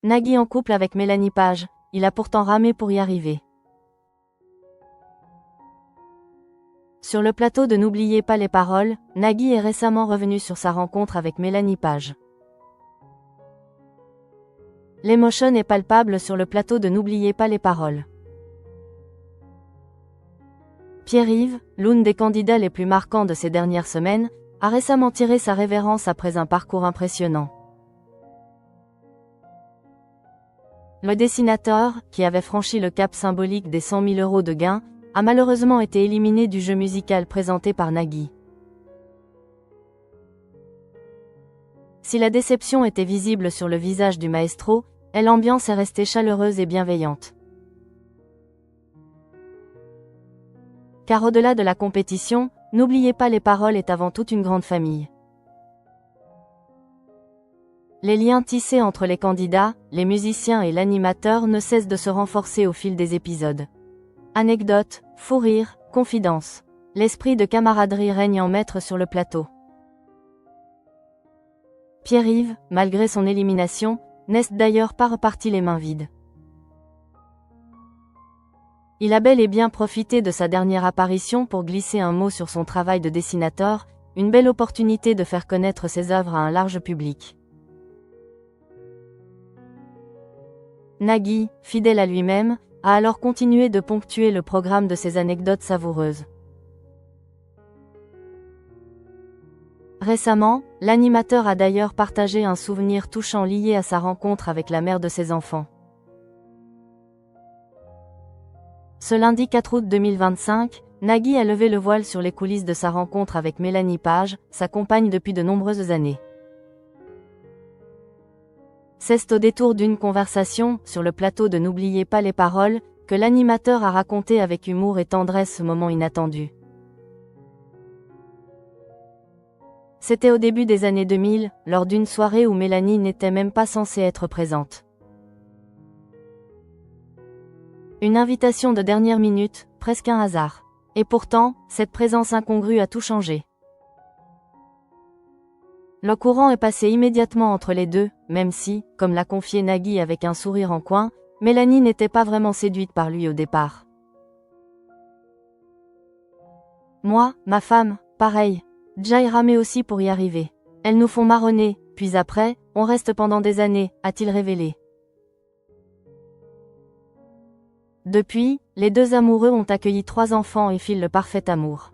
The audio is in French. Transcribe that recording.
Nagui en couple avec Mélanie Page, il a pourtant ramé pour y arriver. Sur le plateau de N'oubliez pas les paroles, Nagui est récemment revenu sur sa rencontre avec Mélanie Page. L'émotion est palpable sur le plateau de N'oubliez pas les paroles. Pierre-Yves, l'une des candidats les plus marquants de ces dernières semaines, a récemment tiré sa révérence après un parcours impressionnant. Le dessinateur, qui avait franchi le cap symbolique des 100 000 € de gains, a malheureusement été éliminé du jeu musical présenté par Nagui. Si la déception était visible sur le visage du maestro, l'ambiance est restée chaleureuse et bienveillante. Car au-delà de la compétition, N'oubliez pas les paroles est avant tout une grande famille. Les liens tissés entre les candidats, les musiciens et l'animateur ne cessent de se renforcer au fil des épisodes. Anecdotes, fous rires, confidences. L'esprit de camaraderie règne en maître sur le plateau. Pierre-Yves, malgré son élimination, n'est d'ailleurs pas reparti les mains vides. Il a bel et bien profité de sa dernière apparition pour glisser un mot sur son travail de dessinateur, une belle opportunité de faire connaître ses œuvres à un large public. Nagui, fidèle à lui-même, a alors continué de ponctuer le programme de ses anecdotes savoureuses. Récemment, l'animateur a d'ailleurs partagé un souvenir touchant lié à sa rencontre avec la mère de ses enfants. Ce lundi 4 août 2025, Nagui a levé le voile sur les coulisses de sa rencontre avec Mélanie Page, sa compagne depuis de nombreuses années. C'est au détour d'une conversation, sur le plateau de N'oubliez pas les paroles, que l'animateur a raconté avec humour et tendresse ce moment inattendu. C'était au début des années 2000, lors d'une soirée où Mélanie n'était même pas censée être présente. Une invitation de dernière minute, presque un hasard. Et pourtant, cette présence incongrue a tout changé. Le courant est passé immédiatement entre les deux, même si, comme l'a confié Nagui avec un sourire en coin, Mélanie n'était pas vraiment séduite par lui au départ. Moi, ma femme, pareil. Jai ramé aussi pour y arriver. Elles nous font marronner, puis après, on reste pendant des années, a-t-il révélé. Depuis, les deux amoureux ont accueilli 3 enfants et filent le parfait amour.